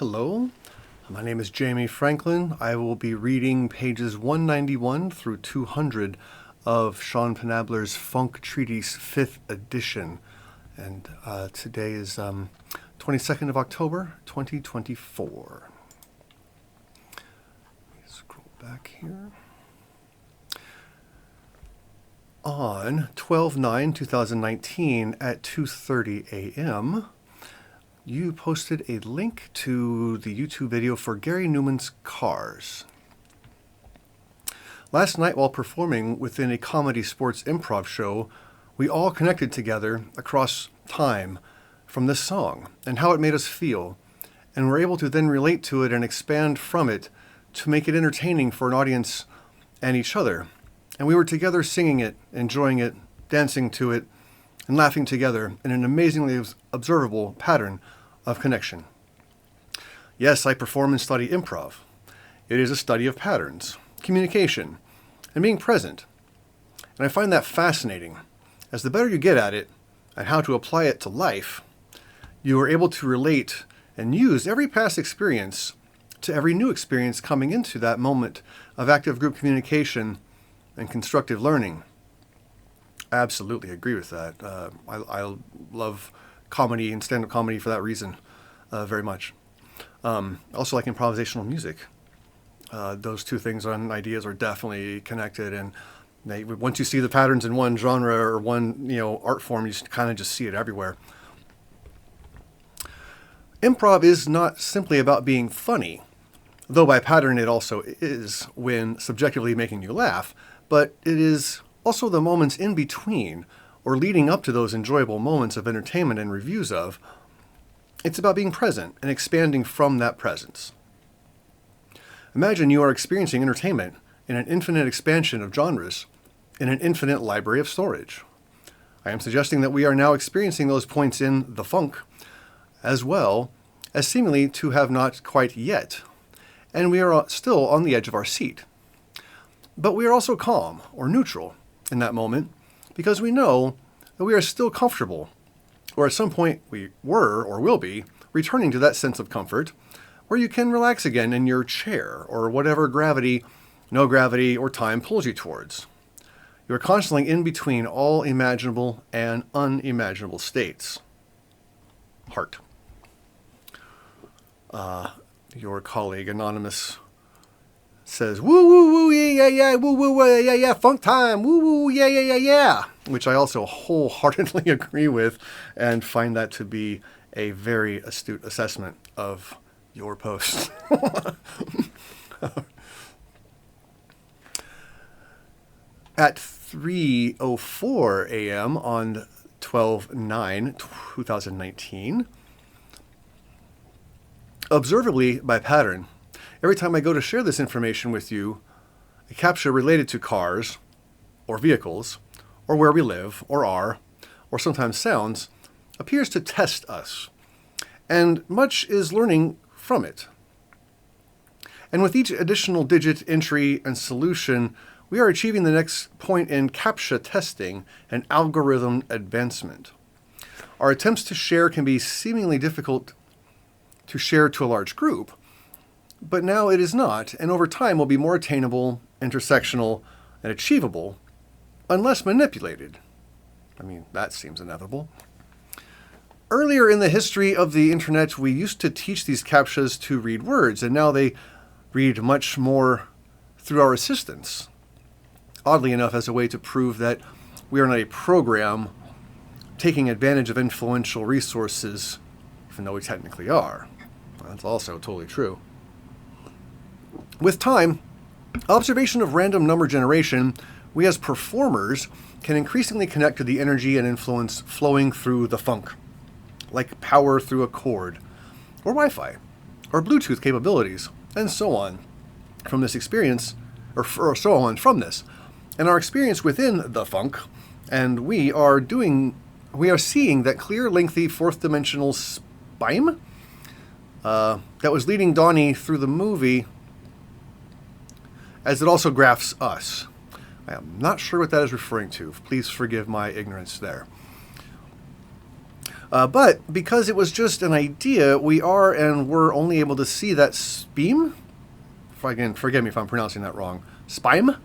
Hello, my name is Jamey Franklin. I will be reading pages 191 through 200 of Sean Penabler's Funk Treatise 5th edition. And today is 22nd of October, 2024. Let me scroll back here. On 12/9/2019 at 2:30 a.m., you posted a link to the YouTube video for Gary Newman's Cars. Last night, while performing within a comedy sports improv show, we all connected together across time from this song and how it made us feel, and were able to then relate to it and expand from it to make it entertaining for an audience and each other. And we were together singing it, enjoying it, dancing to it, and laughing together in an amazingly observable pattern of connection. Yes, I perform and study improv. It is a study of patterns, communication, and being present. And I find that fascinating, as the better you get at it and how to apply it to life, you are able to relate and use every past experience to every new experience coming into that moment of active group communication and constructive learning. I absolutely agree with that. I love comedy and stand-up comedy for that reason very much. Also like improvisational music. Those two things and ideas are definitely connected, and once you see the patterns in one genre or one art form, you kind of just see it everywhere. Improv is not simply about being funny, though by pattern it also is when subjectively making you laugh, but it is also the moments in between or leading up to those enjoyable moments of entertainment and reviews of. It's about being present and expanding from that presence. Imagine you are experiencing entertainment in an infinite expansion of genres in an infinite library of storage. I am suggesting that we are now experiencing those points in the funk, as well as seemingly to have not quite yet, and we are still on the edge of our seat. But we are also calm or neutral in that moment because we know that we are still comfortable, or at some point we were or will be returning to that sense of comfort where you can relax again in your chair or whatever gravity, no gravity, or time pulls you towards. You are constantly in between all imaginable and unimaginable states. Heart. Your colleague, Anonymous, says, woo, woo, woo, yeah, yeah, woo, woo, yeah, yeah, funk time, woo, woo, yeah, yeah, yeah, yeah, which I also wholeheartedly agree with and find that to be a very astute assessment of your post. At 3:04 a.m. on 12/9/2019, observably by pattern, every time I go to share this information with you, a captcha related to cars, or vehicles, or where we live, or are, or sometimes sounds, appears to test us, and much is learning from it. And with each additional digit entry and solution, we are achieving the next point in captcha testing and algorithm advancement. Our attempts to share can be seemingly difficult to share to a large group, but now it is not, and over time will be more attainable, intersectional, and achievable, unless manipulated. I mean, that seems inevitable. Earlier in the history of the internet, we used to teach these captchas to read words, and now they read much more through our assistants. Oddly enough, as a way to prove that we are not a program taking advantage of influential resources, even though we technically are. That's also totally true. With time, observation of random number generation, we as performers can increasingly connect to the energy and influence flowing through the funk, like power through a cord, or Wi-Fi, or Bluetooth capabilities, and so on from this experience, or so on from this. And our experience within the funk, and we are seeing that clear, lengthy, fourth dimensional spime that was leading Donnie through the movie, as it also graphs us. I am not sure what that is referring to. Please forgive my ignorance there. But because it was just an idea, we are and were only able to see that SPEAM, again, forgive me if I'm pronouncing that wrong, SPIME,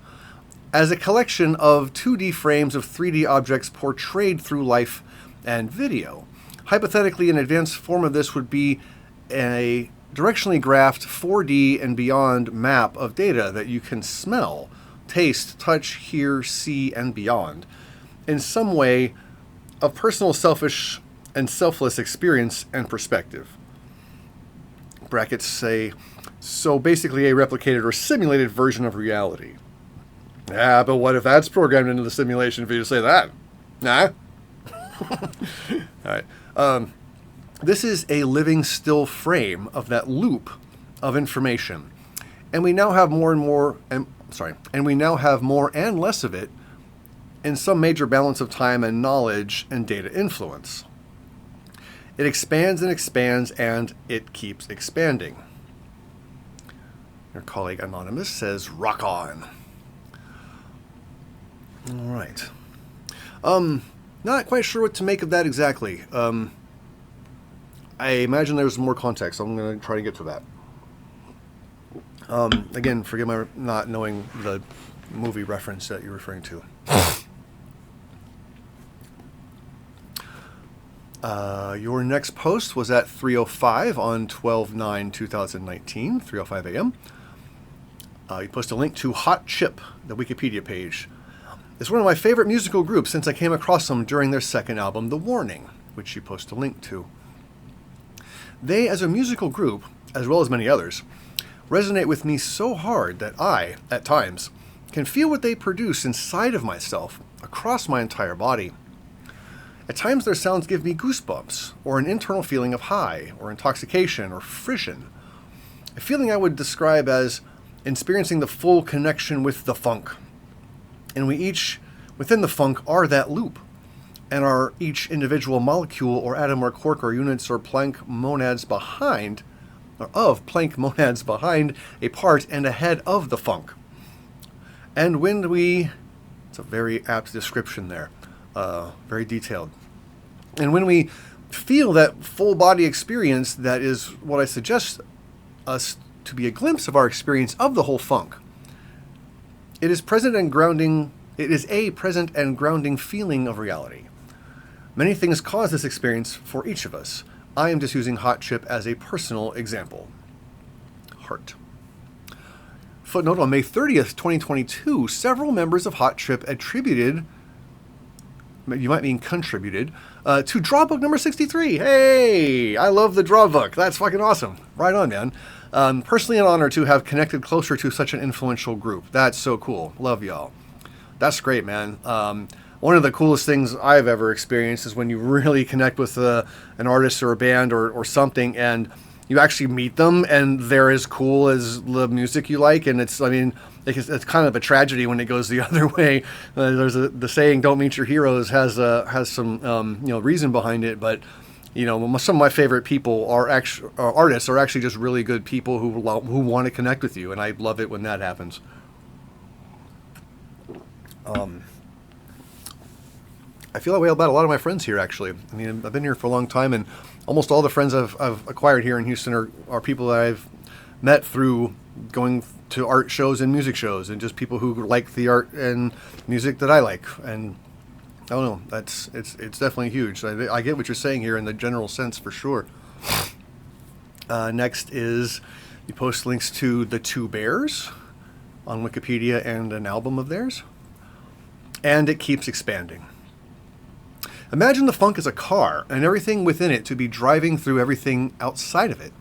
as a collection of 2D frames of 3D objects portrayed through life and video. Hypothetically, an advanced form of this would be a directionally graphed 4D and beyond map of data that you can smell, taste, touch, hear, see, and beyond, in some way of personal selfish and selfless experience and perspective. Brackets say, so basically a replicated or simulated version of reality. Yeah, but what if that's programmed into the simulation for you to say that? Nah? All right. This is a living still frame of that loop of information. And we now have more and less of it in some major balance of time and knowledge and data influence. It expands and expands, and it keeps expanding. Your colleague Anonymous says, rock on. All right. Not quite sure what to make of that exactly. I imagine there's more context. I'm going to try to get to that. Again, forgive my not knowing the movie reference that you're referring to. Your next post was at 3:05 on 12/9/2019, 3:05 a.m. You post a link to Hot Chip, the Wikipedia page. It's one of my favorite musical groups since I came across them during their second album, The Warning, which you post a link to. They, as a musical group, as well as many others, resonate with me so hard that I, at times, can feel what they produce inside of myself, across my entire body. At times their sounds give me goosebumps, or an internal feeling of high, or intoxication, or frisson. A feeling I would describe as experiencing the full connection with the funk. And we each, within the funk, are that loop, and are each individual molecule, or atom, or quark, or units, or Planck monads behind, or of Planck monads behind, a part and ahead of the funk. And when we, it's a very apt description there, very detailed. And when we feel that full body experience, that is what I suggest us to be a glimpse of our experience of the whole funk. It is present and grounding. It is a present and grounding feeling of reality. Many things cause this experience for each of us. I am just using Hot Chip as a personal example. Heart. Footnote: on May 30th, 2022, several members of Hot Chip attributed, you might mean contributed, to Draw Book number 63. Hey, I love the Draw Book. That's fucking awesome. Right on, man. Personally an honor to have connected closer to such an influential group. That's so cool. Love y'all. That's great, man. One of the coolest things I've ever experienced is when you really connect with an artist or a band or something, and you actually meet them and they're as cool as the music you like. And it's kind of a tragedy when it goes the other way. There's the saying, don't meet your heroes, has some reason behind it. But, some of my favorite people are artists are actually just really good people who want to connect with you. And I love it when that happens. I feel that way about a lot of my friends here, actually. I mean, I've been here for a long time, and almost all the friends I've acquired here in Houston are people that I've met through going to art shows and music shows, and just people who like the art and music that I like. And I don't know, it's definitely huge. I get what you're saying here in the general sense, for sure. Next is you post links to The Two Bears on Wikipedia and an album of theirs. And it keeps expanding. Imagine the funk as a car and everything within it to be driving through everything outside of it.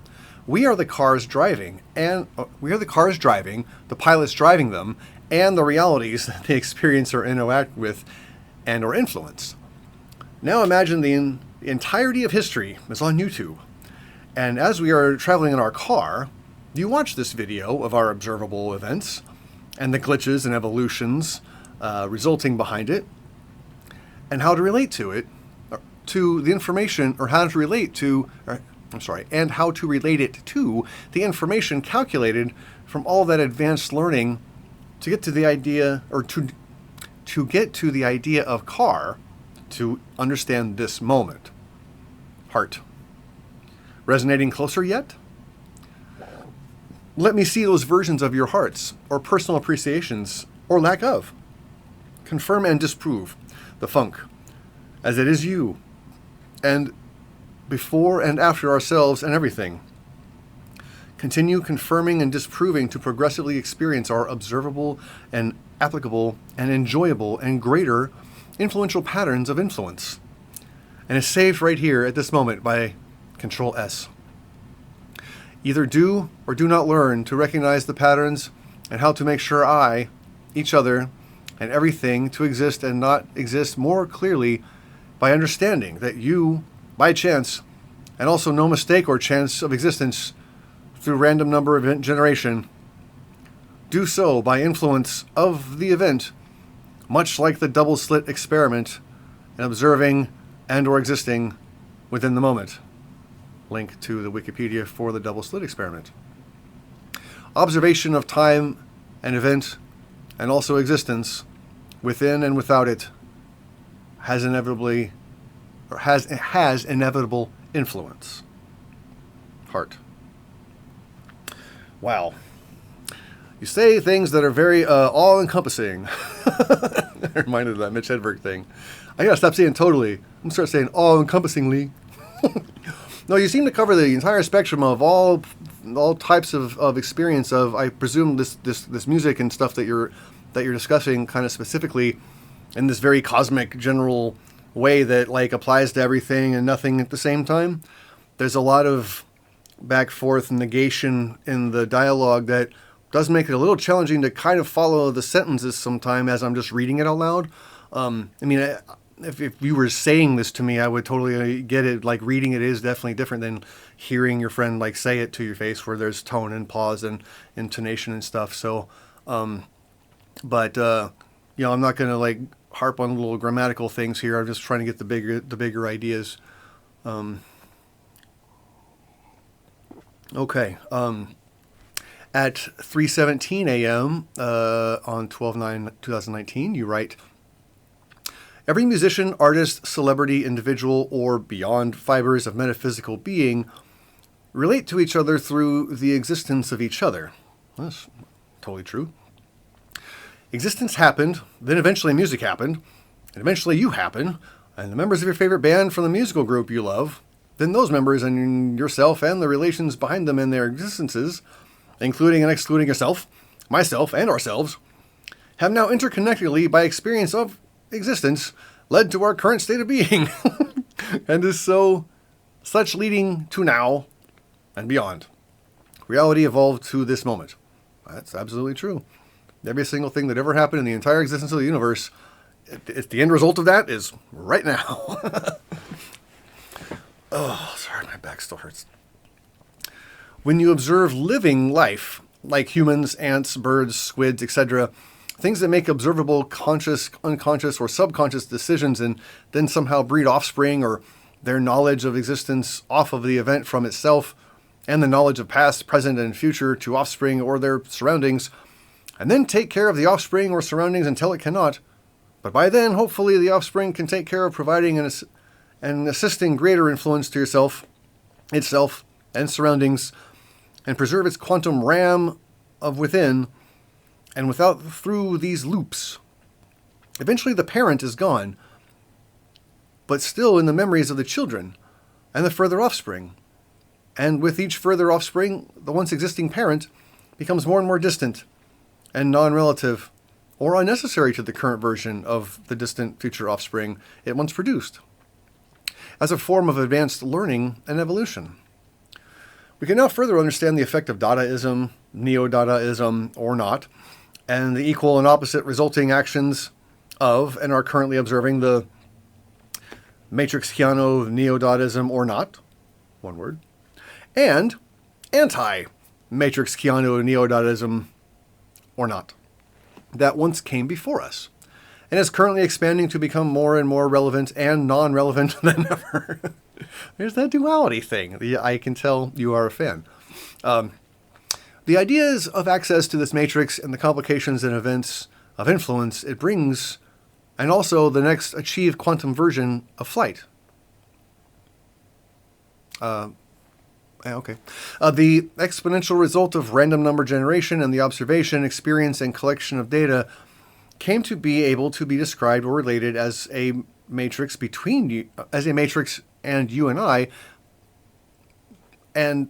We are the cars driving, the pilots driving them, and the realities that they experience or interact with and or influence. Now imagine the entirety of history is on YouTube. And as we are traveling in our car, you watch this video of our observable events and the glitches and evolutions resulting behind it, and how to relate to it, to the information, or how to relate to, and how to relate it to the information calculated from all that advanced learning to get to the idea, or to get to the idea of car, to understand this moment. Heart. Resonating closer yet? Let me see those versions of your hearts, or personal appreciations, or lack of. Confirm and disprove the funk, as it is you, and before and after ourselves and everything. Continue confirming and disproving to progressively experience our observable and applicable and enjoyable and greater influential patterns of influence. And is saved right here at this moment by Control S. Either do or do not learn to recognize the patterns and how to make sure I, each other, and everything to exist and not exist more clearly by understanding that you, by chance, and also no mistake or chance of existence through random number event generation, do so by influence of the event, much like the double slit experiment, and observing and or existing within the moment. Link to the Wikipedia for the double slit experiment. Observation of time and event and also existence within and without it has inevitable influence. Heart. Wow. You say things that are very all-encompassing. I reminded of that Mitch Hedberg thing. I gotta stop saying totally. I'm gonna start saying all-encompassingly. No, you seem to cover the entire spectrum of all types of experience of, I presume, this music and stuff that you're discussing kind of specifically in this very cosmic general way that like applies to everything and nothing at the same time. There's a lot of back forth negation in the dialogue that does make it a little challenging to kind of follow the sentences sometime as I'm just reading it out loud. If you were saying this to me, I would totally get it. Like reading it is definitely different than hearing your friend like say it to your face, where there's tone and pause and intonation and stuff. So, I'm not going to like harp on little grammatical things here. I'm just trying to get the bigger ideas. Okay. At 3:17 a.m. On 12/9/2019, you write, every musician, artist, celebrity, individual, or beyond fibers of metaphysical being relate to each other through the existence of each other. That's totally true. Existence happened, then eventually music happened, and eventually you happen, and the members of your favorite band from the musical group you love, then those members and yourself and the relations behind them and their existences, including and excluding yourself, myself, and ourselves, have now interconnectedly, by experience of existence, led to our current state of being, and is such leading to now and beyond. Reality evolved to this moment. That's absolutely true. Every single thing that ever happened in the entire existence of the universe, it's the end result of that is right now. Oh, sorry, my back still hurts. When you observe living life, like humans, ants, birds, squids, etc., things that make observable conscious, unconscious, or subconscious decisions and then somehow breed offspring or their knowledge of existence off of the event from itself and the knowledge of past, present, and future to offspring or their surroundings, and then take care of the offspring or surroundings until it cannot. But by then, hopefully, the offspring can take care of providing and assisting greater influence to yourself, itself, and surroundings, and preserve its quantum RAM of within, and without through these loops. Eventually the parent is gone, but still in the memories of the children and the further offspring. And with each further offspring, the once existing parent becomes more and more distant and non-relative or unnecessary to the current version of the distant future offspring it once produced, as a form of advanced learning and evolution. We can now further understand the effect of Dadaism, Neo-Dadaism, or not, and the equal and opposite resulting actions of, and are currently observing, the Matrix-Keanu Neo-Dadaism or not, one word, and anti-Matrix-Keanu Neo-Dadaism or not, that once came before us, and is currently expanding to become more and more relevant and non-relevant than ever. There's that duality thing. I can tell you are a fan. The ideas of access to this matrix and the complications and events of influence it brings, and also the next achieved quantum version of flight. Okay. The exponential result of random number generation and the observation, experience, and collection of data came to be able to be described or related as a matrix between you, as a matrix and you and I, and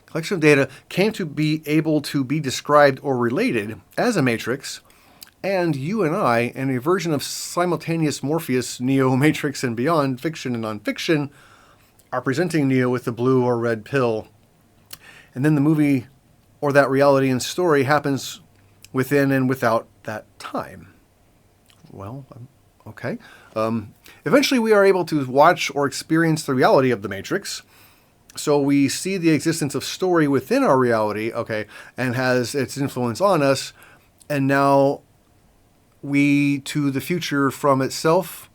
collection of data came to be able to be described or related as a matrix, and you and I, and a version of simultaneous Morpheus, Neo, Matrix, and beyond, fiction and nonfiction, are presenting Neo with the blue or red pill. And then the movie or that reality and story happens within and without that time. Well, okay. Eventually we are able to watch or experience the reality of the Matrix. So we see the existence of story within our reality, okay, and has its influence on us. And now we to the future from itself,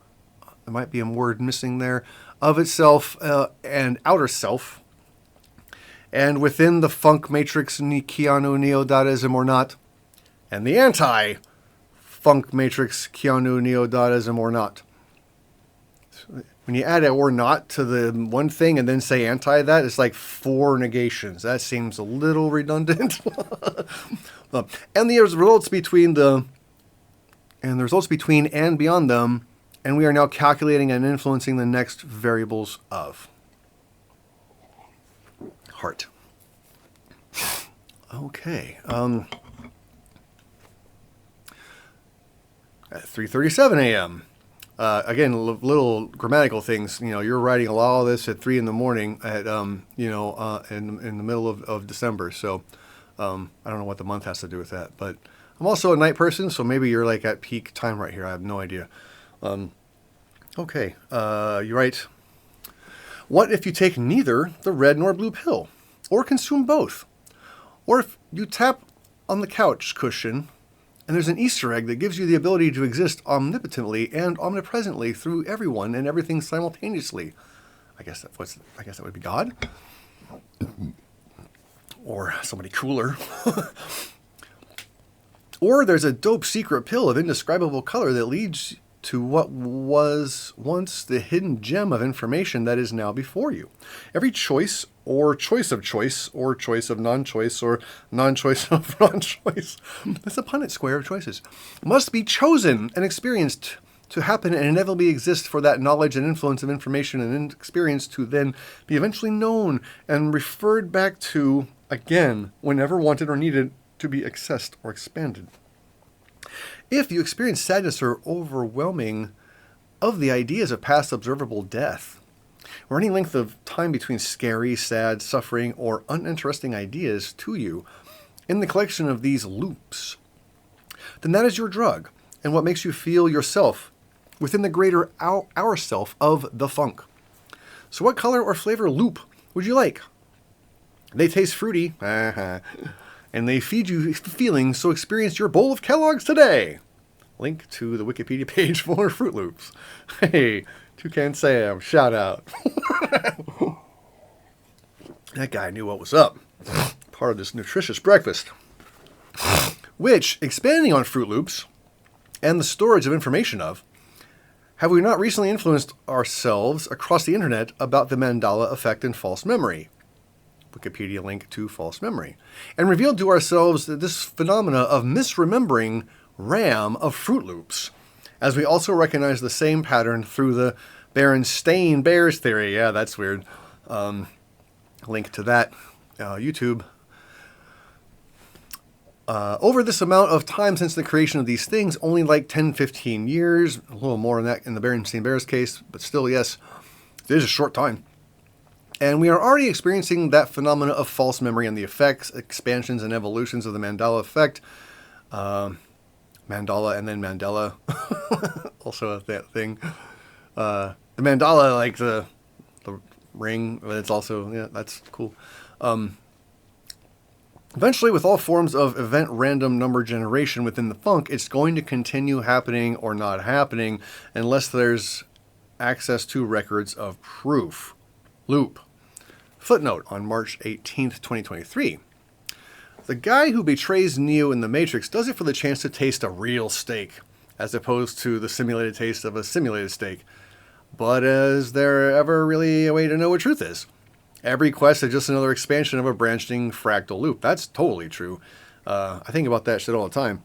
there might be a word missing there, of itself and outer self. And within the funk matrix, Keanu, neo-Dadaism or not, and the anti-funk matrix, Keanu, neo-Dadaism or not. When you add a or not to the one thing and then say anti that, it's like 4 negations. That seems a little redundant. And the results between and beyond them, and we are now calculating and influencing the next variables of heart. Okay. At 3:37 a.m. Again, little grammatical things. You know, you're writing a lot of this at 3 in the morning at in the middle of December. So I don't know what the month has to do with that, but I'm also a night person, so maybe you're like at peak time right here. I have no idea. Okay, you write, what if you take neither the red nor blue pill, or consume both? Or if you tap on the couch cushion and there's an Easter egg that gives you the ability to exist omnipotently and omnipresently through everyone and everything simultaneously. I guess that would be God. Or somebody cooler. Or there's a dope secret pill of indescribable color that leads to what was once the hidden gem of information that is now before you. Every choice or choice of choice or choice of non-choice or non-choice of non-choice, that's a Punnett square of choices, must be chosen and experienced to happen and inevitably exist for that knowledge and influence of information and experience to then be eventually known and referred back to again whenever wanted or needed to be accessed or expanded. If you experience sadness or overwhelming of the ideas of past observable death, or any length of time between scary, sad, suffering, or uninteresting ideas to you in the collection of these loops, then that is your drug and what makes you feel yourself within the greater our self of the funk. So what color or flavor loop would you like? They taste fruity, and they feed you feelings, so experience your bowl of Kellogg's today. Link to the Wikipedia page for Fruit Loops. Hey, Toucan Sam, shout out. That guy knew what was up. Part of this nutritious breakfast. Which, expanding on Fruit Loops, and the storage of information of, have we not recently influenced ourselves across the internet about the Mandela effect and false memory? Wikipedia link to false memory. And revealed to ourselves that this phenomena of misremembering RAM of Fruit Loops, as we also recognize the same pattern through the Berenstain Bears theory. Yeah, that's weird. Link to that, YouTube. Over this amount of time since the creation of these things, only like 10, 15 years, a little more than that in the Berenstain Bears case, but still, yes, it is a short time. And we are already experiencing that phenomena of false memory and the effects, expansions, and evolutions of the Mandela effect. Mandala and then Mandela, also that thing. The mandala, like the ring, but it's also, yeah, that's cool. Eventually, with all forms of event random number generation within the funk, it's going to continue happening or not happening unless there's access to records of proof. Loop. Footnote on March 18th, 2023. The guy who betrays Neo in the Matrix does it for the chance to taste a real steak, as opposed to the simulated taste of a simulated steak. But is there ever really a way to know what truth is? Every quest is just another expansion of a branching fractal loop. That's totally true. I think about that shit all the time.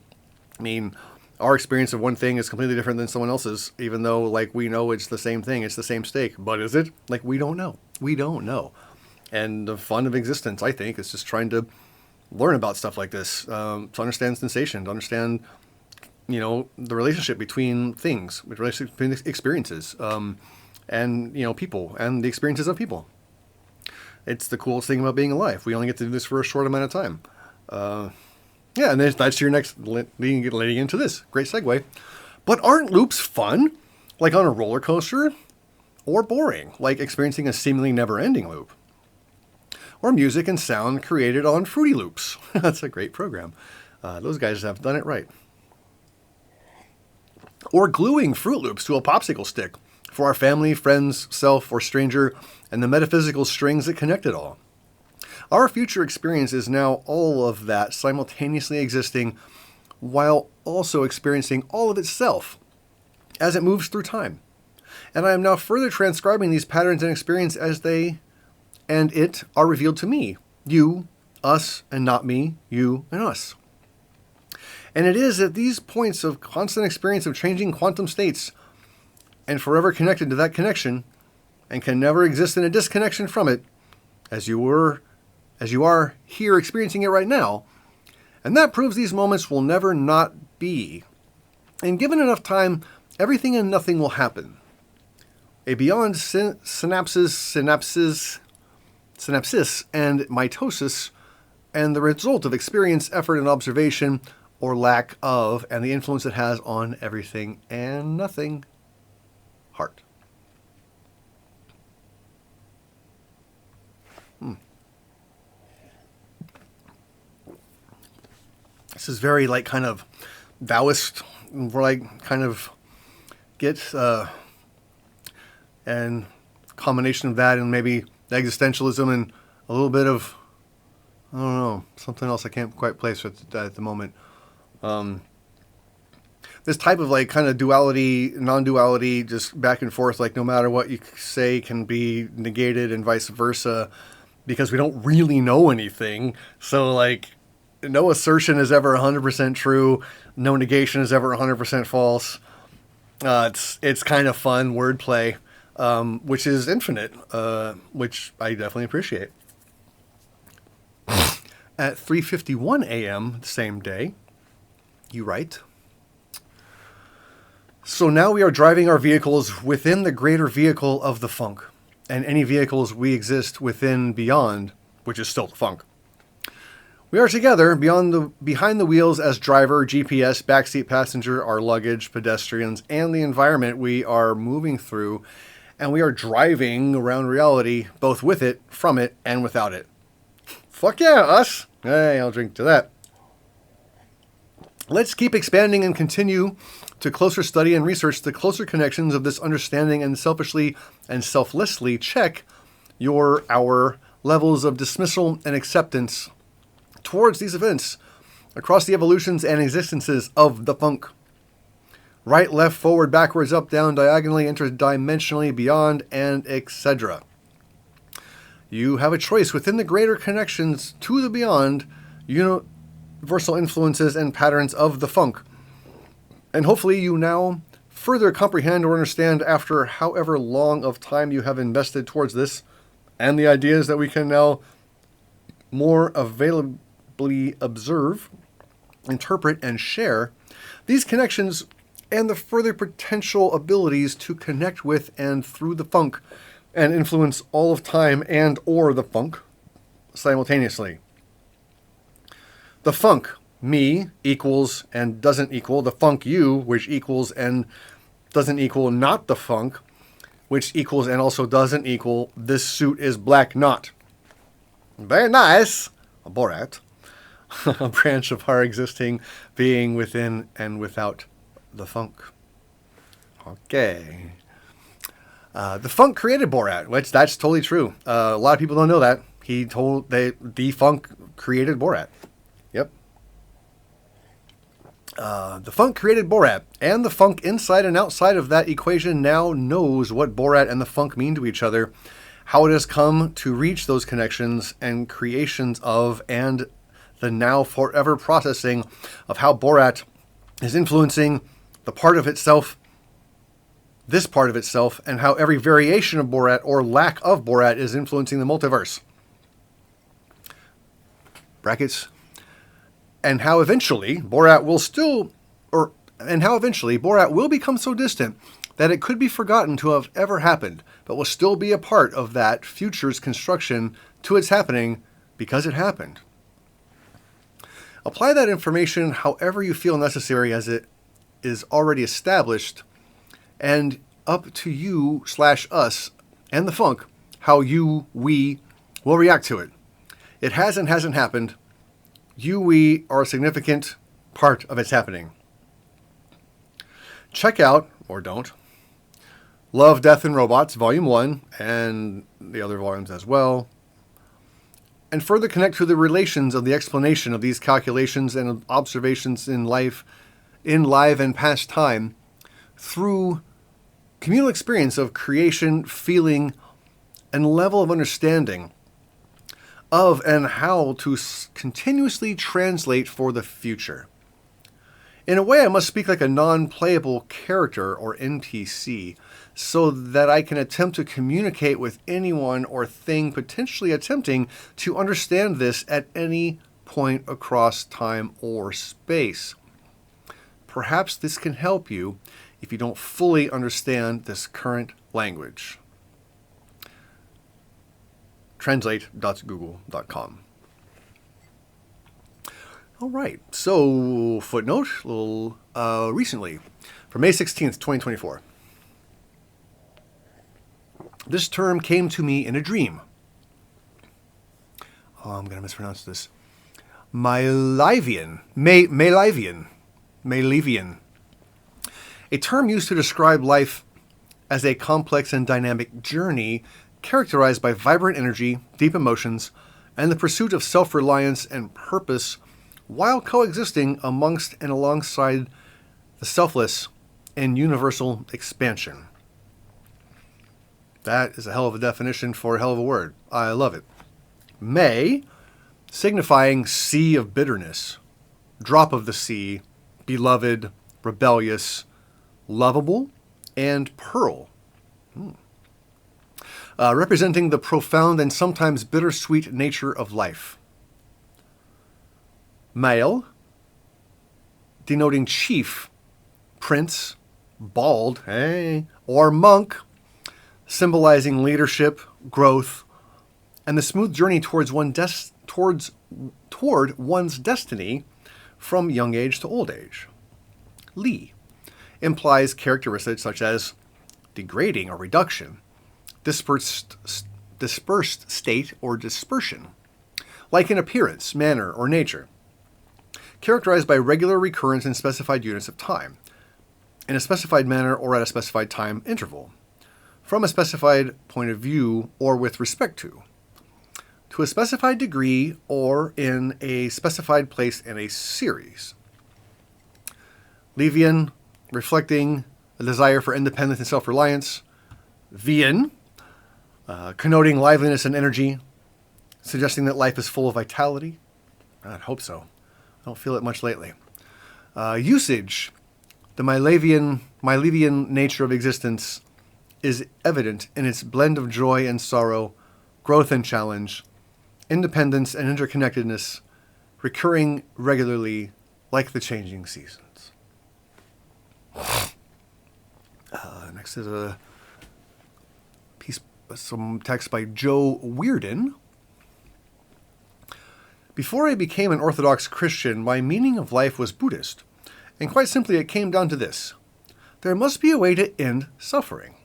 I mean, our experience of one thing is completely different than someone else's, even though, like, we know it's the same thing, it's the same steak. But is it? Like, we don't know. We don't know. And the fun of existence, I think, is just trying to learn about stuff like this, to understand sensation, to understand, the relationship between things, the relationship between experiences, and, people, and the experiences of people. It's the coolest thing about being alive. We only get to do this for a short amount of time. Yeah, and that's your next leading into this. Great segue. But aren't loops fun? Like on a roller coaster? Or boring, like experiencing a seemingly never-ending loop? Or music and sound created on Fruity Loops. That's a great program. Those guys have done it right. Or gluing Fruit Loops to a popsicle stick for our family, friends, self, or stranger, and the metaphysical strings that connect it all. Our future experience is now all of that simultaneously existing while also experiencing all of itself as it moves through time. And I am now further transcribing these patterns and experience as they and it are revealed to me. You, us, and not me, you, and us. And it is at these points of constant experience of changing quantum states and forever connected to that connection and can never exist in a disconnection from it as you are here experiencing it right now. And that proves these moments will never not be. And given enough time, everything and nothing will happen. A beyond synapses, and mitosis, and the result of experience, effort, and observation, or lack of, and the influence it has on everything and nothing. Heart. This is very kind of Taoist, where kind of get and combination of that and maybe existentialism and a little bit of, I don't know, something else I can't quite place at the moment. This type of kind of duality, non-duality, just back and forth, no matter what you say can be negated and vice versa, because we don't really know anything. So no assertion is ever 100% true. No negation is ever 100% false. It's kind of fun wordplay, which is infinite, which I definitely appreciate. At 3:51 a.m. the same day, you write, so now we are driving our vehicles within the greater vehicle of the funk, and any vehicles we exist within beyond, which is still the funk. We are together behind the wheels as driver, GPS, backseat passenger, our luggage, pedestrians, and the environment we are moving through, and we are driving around reality, both with it, from it, and without it. Fuck yeah, us! Hey, I'll drink to that. Let's keep expanding and continue to closer study and research the closer connections of this understanding and selfishly and selflessly check our levels of dismissal and acceptance towards these events across the evolutions and existences of the funk. Right, left, forward, backwards, up, down, diagonally, interdimensionally, beyond, and etc. You have a choice within the greater connections to the beyond, universal influences and patterns of the funk. And hopefully you now further comprehend or understand after however long of time you have invested towards this, and the ideas that we can now more availably observe, interpret, and share these connections and the further potential abilities to connect with and through the funk and influence all of time and or the funk simultaneously. The funk, me, equals and doesn't equal the funk you, which equals and doesn't equal not the funk, which equals and also doesn't equal this suit is black not. Very nice, a Borat. A branch of our existing being within and without the funk. Okay. The funk created Borat, which that's totally true. A lot of people don't know that. The funk created Borat. Yep. The funk created Borat, and the funk inside and outside of that equation now knows what Borat and the funk mean to each other, how it has come to reach those connections and creations of, and the now forever processing of how Borat is influencing the part of itself, this part of itself, and how every variation of Borat or lack of Borat is influencing the multiverse. Brackets. And how eventually Borat will become so distant that it could be forgotten to have ever happened, but will still be a part of that future's construction to its happening because it happened. Apply that information however you feel necessary, as it is already established, and up to you/us and the funk how we will react to it. It has and hasn't happened. We are a significant part of its happening. Check out, or don't, Love, Death, and Robots, Volume 1, and the other volumes as well, and further connect to the relations of the explanation of these calculations and observations in live and past time through communal experience of creation, feeling, and level of understanding of and how to continuously translate for the future. In a way, I must speak like a non-playable character, or NPC, so that I can attempt to communicate with anyone or thing potentially attempting to understand this at any point across time or space. Perhaps this can help you if you don't fully understand this current language. Translate.google.com. All right, so footnote, a little recently, from May 16th, 2024. This term came to me in a dream. Oh, I'm going to mispronounce this. Malevian. A term used to describe life as a complex and dynamic journey characterized by vibrant energy, deep emotions, and the pursuit of self-reliance and purpose while coexisting amongst and alongside the selfless and universal expansion. That is a hell of a definition for a hell of a word. I love it. May, signifying sea of bitterness, drop of the sea, beloved, rebellious, lovable, and pearl. Representing the profound and sometimes bittersweet nature of life. Male, denoting chief, prince, bald, or monk, symbolizing leadership, growth, and the smooth journey towards toward one's destiny from young age to old age. Li implies characteristics such as degrading or reduction, dispersed state or dispersion, like in appearance, manner, or nature, characterized by regular recurrence in specified units of time, in a specified manner or at a specified time interval, from a specified point of view or with respect to a specified degree or in a specified place in a series. Levian, reflecting a desire for independence and self-reliance. Vian, connoting liveliness and energy, suggesting that life is full of vitality. I'd hope so. I don't feel it much lately. Usage, the Milevian nature of existence is evident in its blend of joy and sorrow, growth and challenge, independence and interconnectedness, recurring regularly like the changing seasons. Next is a piece, some text by Joe Weirden. Before I became an Orthodox Christian, my meaning of life was Buddhist, and quite simply it came down to this: there must be a way to end suffering.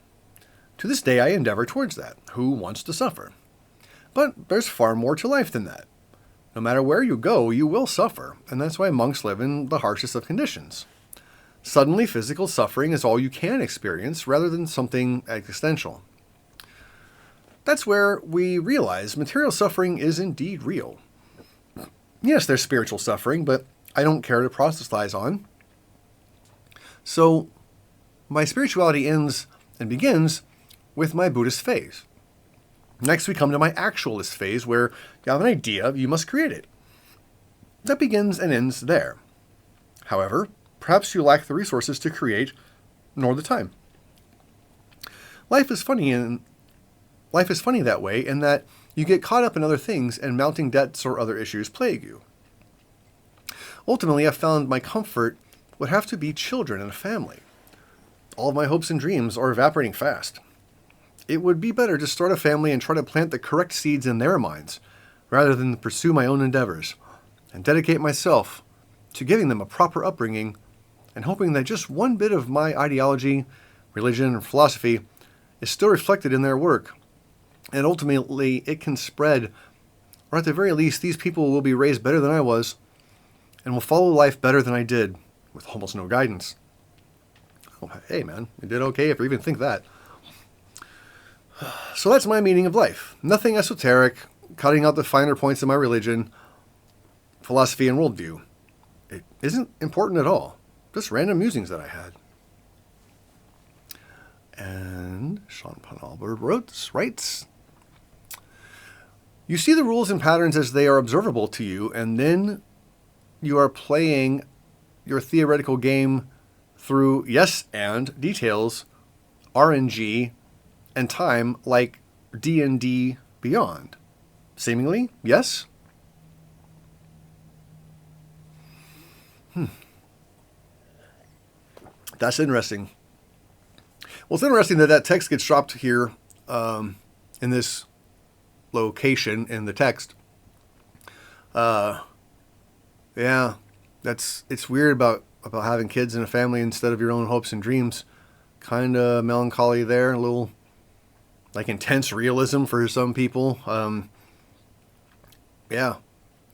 To this day I endeavor towards that. Who wants to suffer? But there's far more to life than that. No matter where you go, you will suffer, and that's why monks live in the harshest of conditions. Suddenly, physical suffering is all you can experience rather than something existential. That's where we realize material suffering is indeed real. Yes, there's spiritual suffering, but I don't care to proselytize on, So my spirituality ends and begins with my Buddhist phase. Next, we come to my actualist phase, where you have an idea, you must create it. That begins and ends there. However, perhaps you lack the resources to create, nor the time. Life is funny that way, in that you get caught up in other things and mounting debts or other issues plague you. Ultimately, I found my comfort would have to be children and a family. All of my hopes and dreams are evaporating fast. It would be better to start a family and try to plant the correct seeds in their minds, rather than pursue my own endeavors, and dedicate myself to giving them a proper upbringing, and hoping that just one bit of my ideology, religion, and philosophy is still reflected in their work, and ultimately it can spread, or at the very least these people will be raised better than I was, and will follow life better than I did, with almost no guidance. Oh, hey man, you did okay if you even think that. So that's my meaning of life. Nothing esoteric, cutting out the finer points of my religion, philosophy, and worldview. It isn't important at all. Just random musings that I had. And Sean Panalber writes, you see the rules and patterns as they are observable to you, and then you are playing your theoretical game through yes and details, RNG, and time like D&D Beyond. Seemingly, yes? That's interesting. Well, it's interesting that text gets dropped here in this location in the text. Yeah, it's weird about having kids and a family instead of your own hopes and dreams. Kind of melancholy there, a little like intense realism for some people. Yeah,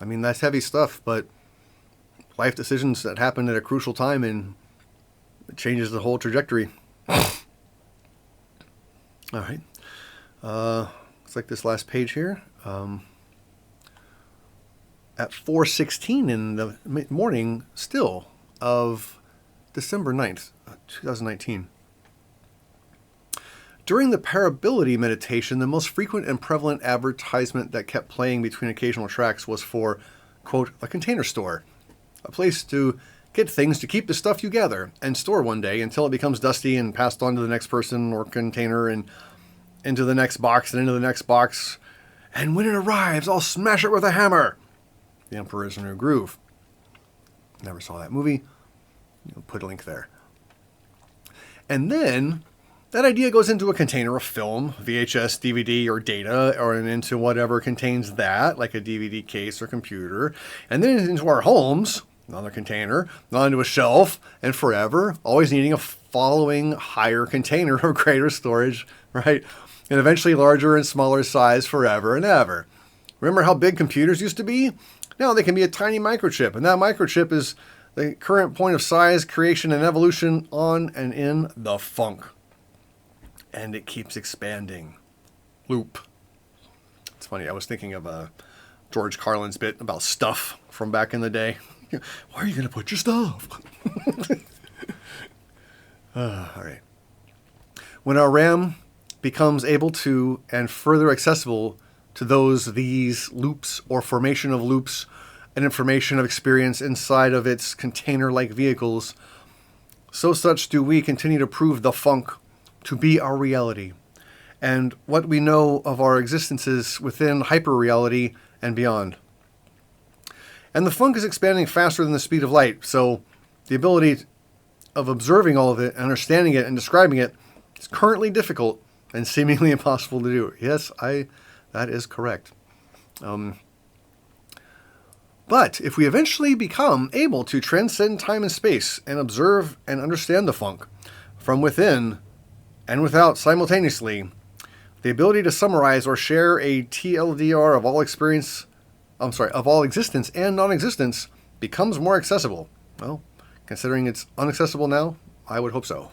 I mean, that's heavy stuff, but life decisions that happen at a crucial time, and it changes the whole trajectory. All right. Looks like this last page here. At 4:16 in the morning still of December 9th, 2019. During the parability meditation, the most frequent and prevalent advertisement that kept playing between occasional tracks was for, quote, a container store, a place to get things to keep the stuff you gather and store one day until it becomes dusty and passed on to the next person or container and into the next box and into the next box. And when it arrives, I'll smash it with a hammer. The Emperor's New Groove. Never saw that movie. Put a link there. And then that idea goes into a container of film, VHS, DVD, or data, or into whatever contains that, like a DVD case or computer, and then into our homes, another container, onto a shelf, and forever, always needing a following higher container of greater storage, right? And eventually larger and smaller size forever and ever. Remember how big computers used to be? Now they can be a tiny microchip, and that microchip is the current point of size, creation, and evolution on and in the funk. And it keeps expanding. Loop. It's funny, I was thinking of George Carlin's bit about stuff from back in the day. Where are you going to put your stuff? All right. When our RAM becomes able to and further accessible to these loops or formation of loops and information of experience inside of its container-like vehicles, so such do we continue to prove the funk to be our reality, and what we know of our existences within hyper-reality and beyond. And the funk is expanding faster than the speed of light, so the ability of observing all of it, understanding it, and describing it is currently difficult and seemingly impossible to do. Yes, that is correct. But if we eventually become able to transcend time and space and observe and understand the funk from within and without simultaneously, the ability to summarize or share a TLDR of all existence and non-existence becomes more accessible. Well, considering it's inaccessible now, I would hope so.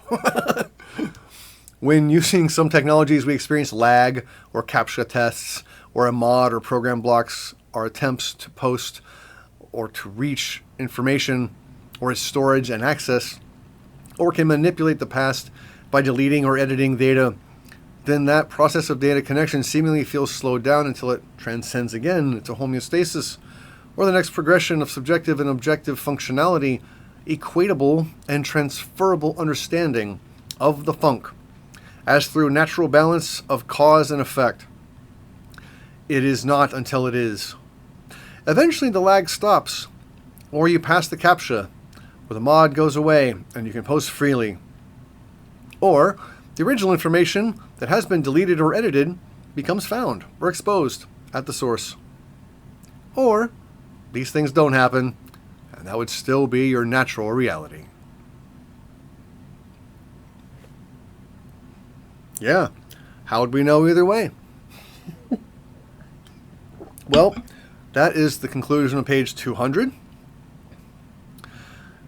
When using some technologies, we experience lag or CAPTCHA tests or a mod or program blocks or attempts to post or to reach information or its storage and access or can manipulate the past by deleting or editing data, then that process of data connection seemingly feels slowed down until it transcends again into homeostasis, or the next progression of subjective and objective functionality, equatable and transferable understanding of the funk, as through natural balance of cause and effect. It is not until it is. Eventually the lag stops, or you pass the CAPTCHA, where the mod goes away and you can post freely. Or the original information that has been deleted or edited becomes found or exposed at the source. Or these things don't happen, and that would still be your natural reality. Yeah, how would we know either way? Well, that is the conclusion of page 200.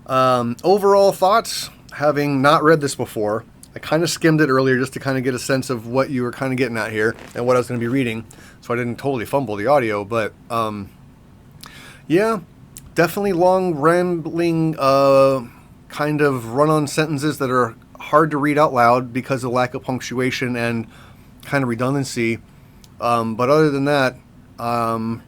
Overall thoughts, having not read this before, I kind of skimmed it earlier just to kind of get a sense of what you were kind of getting at here and what I was going to be reading, so I didn't totally fumble the audio. But yeah, definitely long, rambling, kind of run-on sentences that are hard to read out loud because of lack of punctuation and kind of redundancy. But other than that, I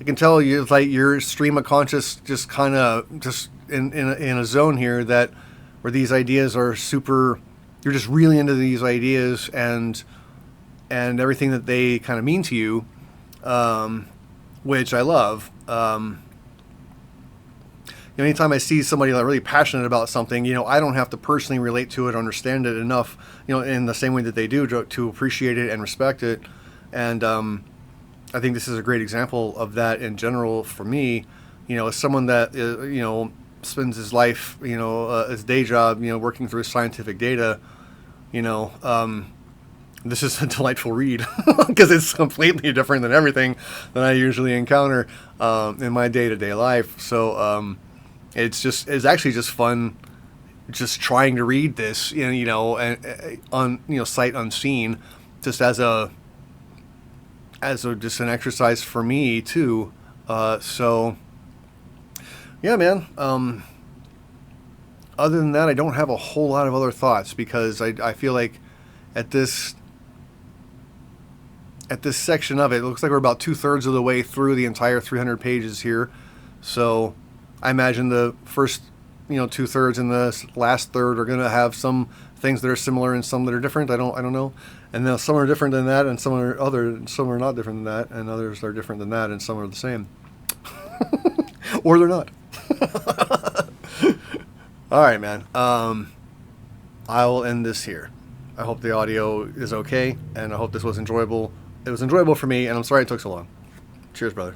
can tell you, like, your stream of conscious just kind of just in a zone here that where these ideas are super. You're just really into these ideas and everything that they kind of mean to you, which I love. Anytime I see somebody like really passionate about something, I don't have to personally relate to it, understand it enough, in the same way that they do to appreciate it and respect it. And I think this is a great example of that in general for me. As someone that spends his life, his day job, working through scientific data, this is a delightful read because it's completely different than everything that I usually encounter in my day-to-day life. So it's actually just fun, just trying to read this, and on sight unseen, just as just an exercise for me too. So yeah, man. Other than that, I don't have a whole lot of other thoughts because I feel like at this section of it looks like we're about 2/3 of the way through the entire 300 pages here. So I imagine the first 2/3 and the last third are going to have some things that are similar and some that are different. I don't know. And then some are different than that, and some are not different than that, and others are different than that, and some are the same. Or they're not. All right, man. I will end this here. I hope the audio is okay, and I hope this was enjoyable. It was enjoyable for me, and I'm sorry it took so long. Cheers, brother.